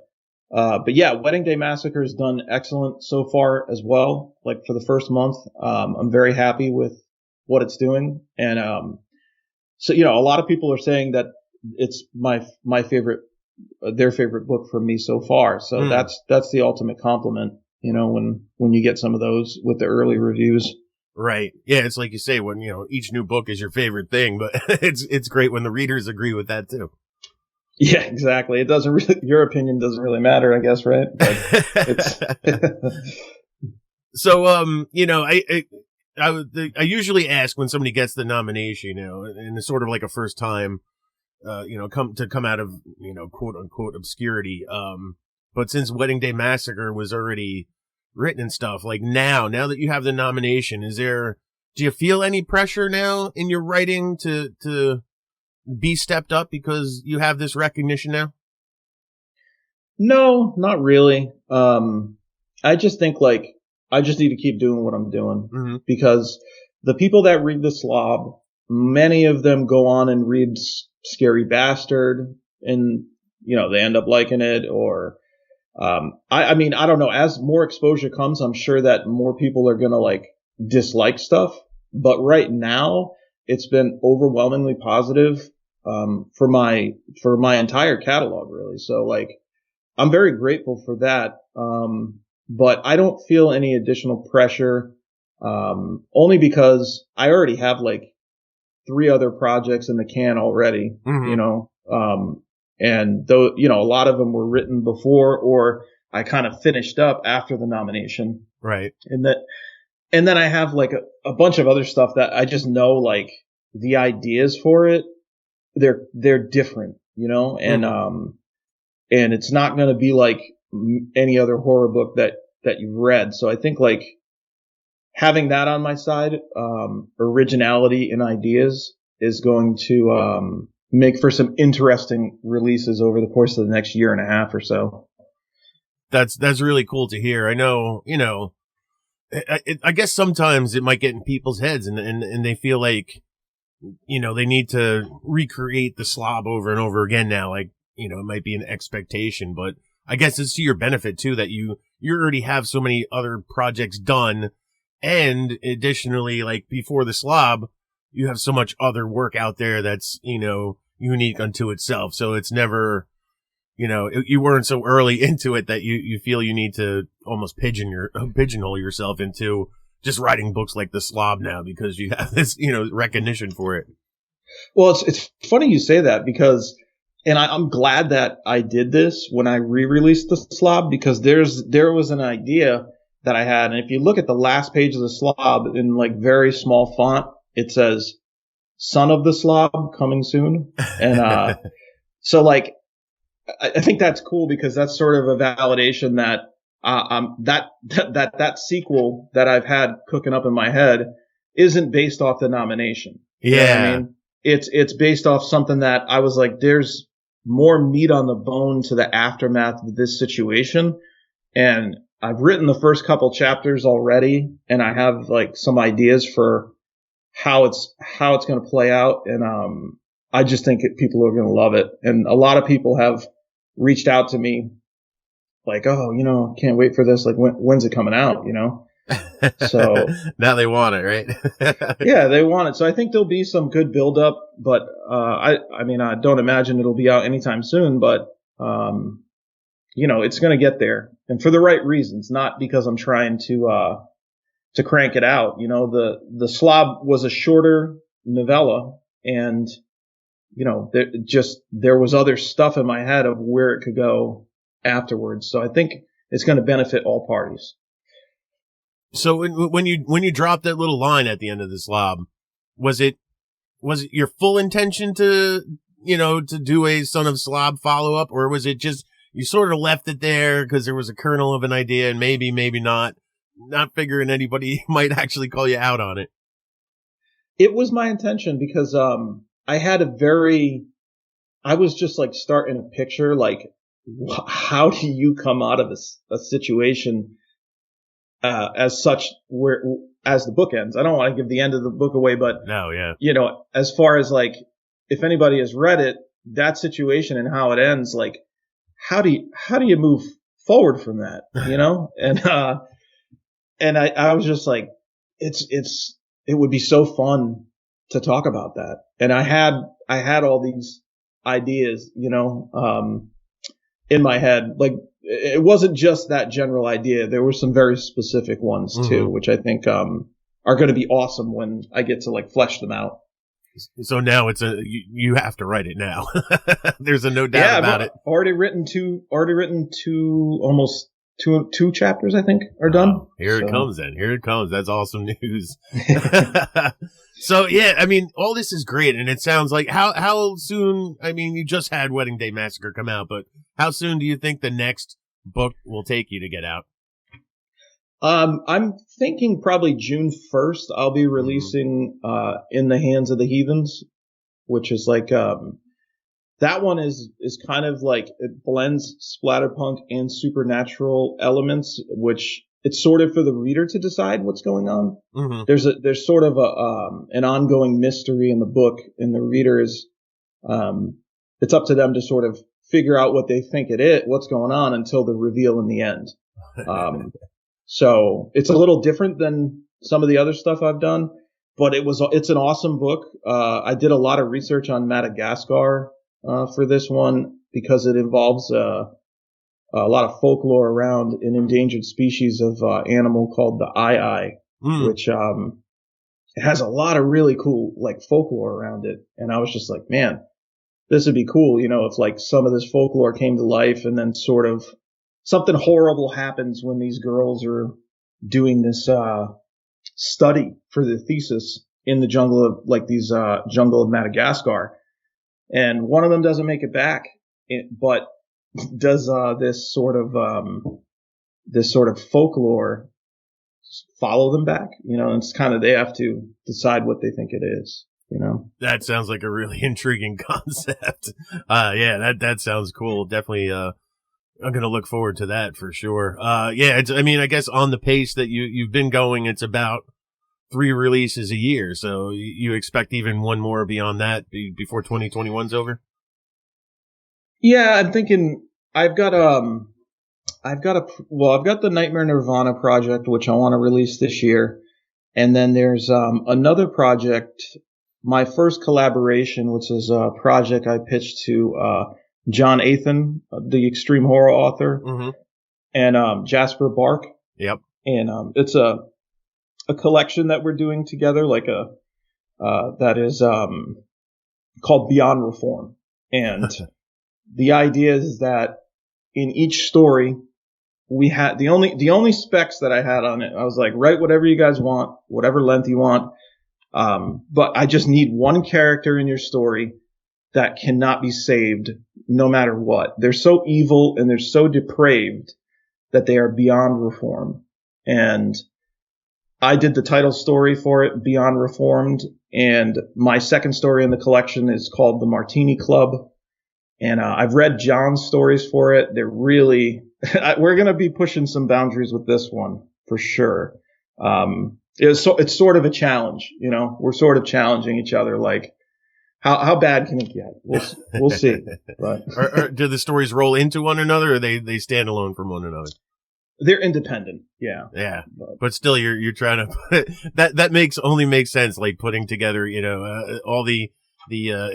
yeah, Wedding Day Massacre has done excellent so far as well. Like for the first month, I'm very happy with what it's doing, and so a lot of people are saying that it's my favorite, their favorite book from me so far. So that's the ultimate compliment, when you get some of those with the early reviews. Right. Yeah, it's like you say, when each new book is your favorite thing, but it's great when the readers agree with that too. Yeah, exactly. It doesn't really, your opinion doesn't really matter, I guess, right? But it's So I usually ask when somebody gets the nomination, and it's sort of like a first time come out of quote unquote obscurity. But since Wedding Day Massacre was already written and stuff, like now that you have the nomination, do you feel any pressure now in your writing to be stepped up because you have this recognition now? No, not really. I just think I just need to keep doing what I'm doing, because the people that read the Slob, many of them go on and read Scary Bastard, and they end up liking it, or I mean, I don't know. As more exposure comes, I'm sure that more people are gonna dislike stuff. But right now, it's been overwhelmingly positive for my entire catalog, really. So I'm very grateful for that. But I don't feel any additional pressure, only because I already have 3 other projects in the can already. And though, a lot of them were written before, or I kind of finished up after the nomination. Right. And then I have a bunch of other stuff that I just know, the ideas for it, they're different, and, and it's not going to be like any other horror book that you've read. So I think having that on my side, originality and ideas is going to, make for some interesting releases over the course of the next year and a half or so. That's really cool to hear. I know, I guess sometimes it might get in people's heads and they feel like, they need to recreate the Slob over and over again now. It might be an expectation, but I guess it's to your benefit too, that you already have so many other projects done. And additionally, before the Slob, you have so much other work out there that's, unique unto itself. So it's never, you weren't so early into it that you feel you need to almost pigeonhole yourself into just writing books like the Slob now because you have this, recognition for it. Well, it's funny you say that, because, and I'm glad that I did this when I re-released the Slob, because there was an idea that I had. And if you look at the last page of the Slob in very small font, it says, "Son of the Slob coming soon." And, so I think that's cool, because that's sort of a validation that, that sequel that I've had cooking up in my head isn't based off the nomination. You know what I mean? It's based off something that I was there's more meat on the bone to the aftermath of this situation. And I've written the first couple chapters already, and I have some ideas for how it's going to play out. And, I just think people are going to love it. And a lot of people have reached out to me, like, oh, can't wait for this. Like, when's it coming out? So now they want it, right? yeah, they want it. So I think there'll be some good build up, but I don't imagine it'll be out anytime soon. But it's going to get there, and for the right reasons, not because I'm trying to crank it out. The Slob was a shorter novella, and there was other stuff in my head of where it could go afterwards. So I think it's going to benefit all parties. So when you dropped that little line at the end of the Slob, was it your full intention to do a Son of Slob follow up, or was it just you sort of left it there because there was a kernel of an idea and maybe not figuring anybody might actually call you out on it? It was my intention because I was just like starting a picture, like how do you come out of a situation as such as the book ends? I don't want to give the end of the book away, but no, yeah. As far as like, if anybody has read it, that situation and how it ends, like, how do you move forward from that? And I was just like, it would be so fun to talk about that. And I had all these ideas, in my head. Like, it wasn't just that general idea. There were some very specific ones too, which I think, are going to be awesome when I get to like flesh them out. So now you have to write it now. There's no doubt about it. Already written two, almost two chapters, I think, are done. Here it comes then. Here it comes. That's awesome news. So yeah, I mean, all this is great, and it sounds like how soon? I mean, you just had Wedding Day Massacre come out, but how soon do you think the next book will take you to get out? I'm thinking probably June 1st. I'll be releasing In the Hands of the Heathens, which is like that one is kind of like it blends splatterpunk and supernatural elements, which it's sort of for the reader to decide what's going on. Mm-hmm. There's sort of an ongoing mystery in the book, and the reader is it's up to them to sort of figure out what they think it is, what's going on, until the reveal in the end. So it's a little different than some of the other stuff I've done, but it's an awesome book. I did a lot of research on Madagascar for this one because it involves a lot of folklore around an endangered species of animal called the eye, which it has a lot of really cool like folklore around it. And I was just like, man, this would be cool, if like some of this folklore came to life, and then sort of something horrible happens when these girls are doing this study for the thesis in the jungle of like these jungle of Madagascar, and one of them doesn't make it back, but does this sort of folklore follow them back? It's kind of, they have to decide what they think it is. That sounds like a really intriguing concept. Yeah, that sounds cool. Definitely. I'm going to look forward to that for sure. Yeah, I guess on the pace that you've been going, it's about 3 releases a year. So you expect even one more beyond that before 2021's over? Yeah, I'm thinking I've got the Nightmare Nirvana project, which I want to release this year. And then there's another project, my first collaboration, which is a project I pitched to John Athan, the extreme horror author, and Jasper Bark. Yep. And it's a collection that we're doing together, like that is called Beyond Reform. And the idea is that in each story, we had the only specs that I had on it. I was like, write whatever you guys want, whatever length you want. But I just need one character in your story that cannot be saved no matter what. They're so evil and they're so depraved that they are beyond reform. And I did the title story for it, Beyond Reformed. And my second story in the collection is called The Martini Club. And I've read John's stories for it. They're really, we're going to be pushing some boundaries with this one for sure. It's sort of a challenge, we're sort of challenging each other. Like, how bad can it get? We'll see. But or do the stories roll into one another, or they stand alone from one another? they're independent. Yeah. Yeah. But still, you're trying to put that only makes sense. Like putting together, all the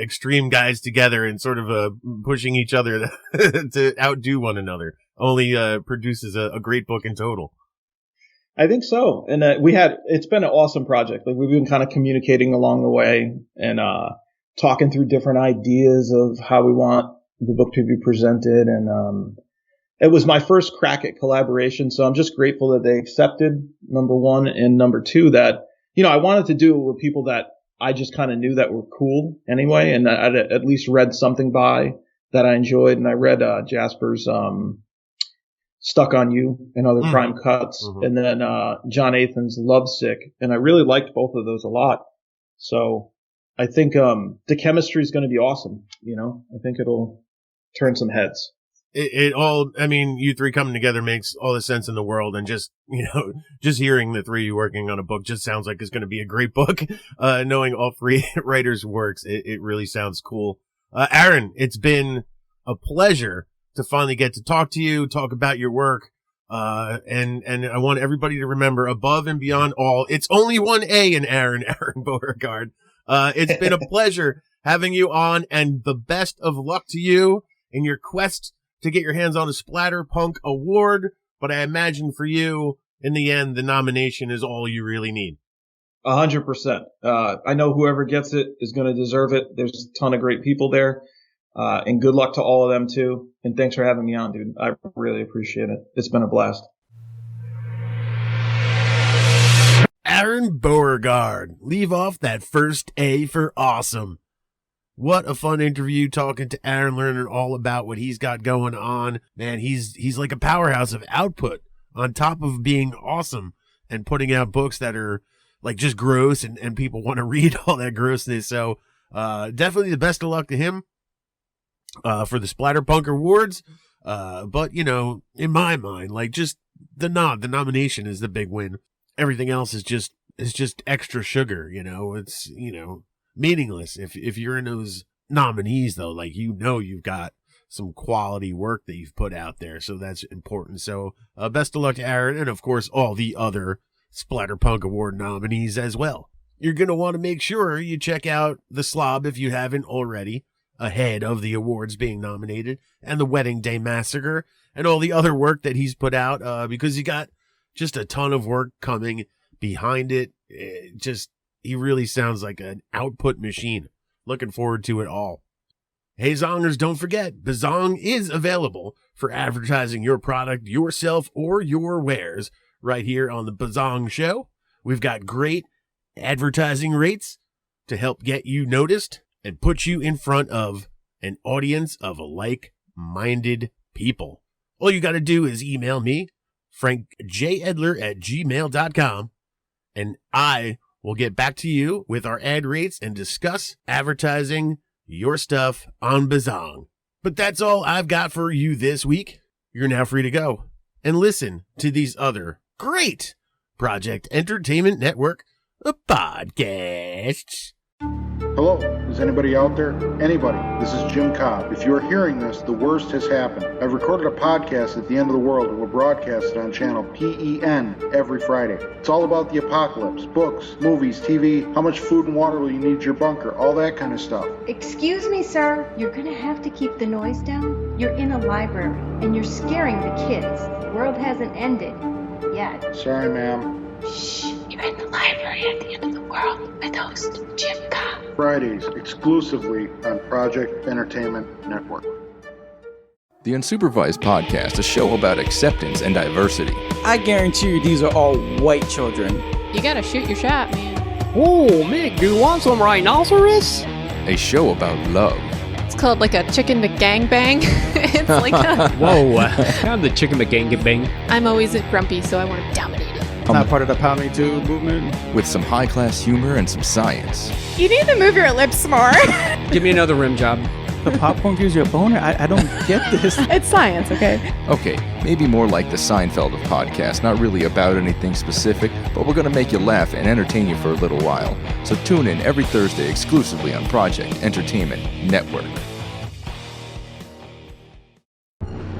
extreme guys together and sort of pushing each other to outdo one another only produces a great book in total. I think so. And it's been an awesome project. Like we've been kind of communicating along the way and talking through different ideas of how we want the book to be presented. And it was my first crack at collaboration. So I'm just grateful that they accepted, number one, and number two, that, I wanted to do it with people that I just kind of knew that were cool anyway. And I'd at least read something by that I enjoyed. And I read Jasper's Stuck on You and Other Prime Cuts, and then John Athan's Lovesick, and I really liked both of those a lot. So I think the chemistry is going to be awesome. I think it'll turn some heads. You three coming together makes all the sense in the world, and just hearing the three of you working on a book just sounds like it's going to be a great book. Knowing all three writers' works, it really sounds cool. Aron, it's been a pleasure to finally get to talk to you, talk about your work. And I want everybody to remember, above and beyond all, it's only one A in Aron Beauregard. It's been a pleasure having you on, and the best of luck to you in your quest to get your hands on a Splatterpunk Award. But I imagine for you, in the end, the nomination is all you really need. 100%. I know whoever gets it is going to deserve it. There's a ton of great people there. And good luck to all of them too. And thanks for having me on, dude. I really appreciate it. It's been a blast. Aron Beauregard, leave off that first A for awesome. What a fun interview talking to Aron, learning all about what he's got going on. Man, he's like a powerhouse of output on top of being awesome and putting out books that are like just gross and people want to read all that grossness. So definitely the best of luck to him. For the Splatterpunk Awards. But, in my mind, like just the nomination is the big win. Everything else is just extra sugar, it's, meaningless. If you're in those nominees though, like, you've got some quality work that you've put out there. So that's important. So, best of luck to Aron, and of course, all the other Splatterpunk Award nominees as well. You're going to want to make sure you check out the Slob if you haven't already, ahead of the awards being nominated, and the Wedding Day Massacre, and all the other work that he's put out, because he got just a ton of work coming behind it. He really sounds like an output machine. Looking forward to it all. Hey, Zongers, don't forget, Bizzong is available for advertising your product, yourself, or your wares right here on the Bizzong Show. We've got great advertising rates to help get you noticed and put you in front of an audience of like-minded people. All you got to do is email me, frankjedler@gmail.com, and I will get back to you with our ad rates and discuss advertising your stuff on Bizzong. But that's all I've got for you this week. You're now free to go and listen to these other great Project Entertainment Network podcasts. Hello, is anybody out there? Anybody. This is Jim Cobb. If you are hearing this, the worst has happened. I've recorded a podcast at the end of the world and will broadcast it on channel PEN every Friday. It's all about the apocalypse, books, movies, TV, how much food and water will you need your bunker, all that kind of stuff. Excuse me, sir. You're gonna have to keep the noise down. You're in a library, and you're scaring the kids. The world hasn't ended yet. Sorry, ma'am. Shh. You're in the library at the end of the world with host Jim Cobb. Fridays, exclusively on Project Entertainment Network. The Unsupervised Podcast, a show about acceptance and diversity. I guarantee you these are all white children. You gotta shoot your shot, man. Oh, Mick, do you want some rhinoceros? A show about love. It's called like a chicken McGangbang. It's like a... Whoa, I'm the chicken McGangbang. I'm always grumpy, so I want to dominate it. Not part of the Pound Me Too movement. With some high-class humor and some science. You need to move your lips more. Give me another rim job. The popcorn gives you a boner? I don't get this. It's science, okay? Okay, maybe more like the Seinfeld of podcasts, not really about anything specific, but we're going to make you laugh and entertain you for a little while. So tune in every Thursday exclusively on Project Entertainment Network.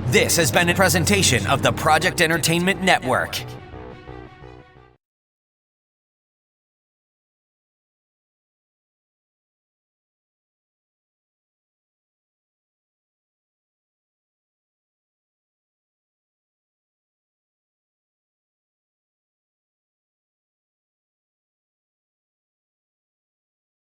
This has been a presentation of the Project Entertainment Network.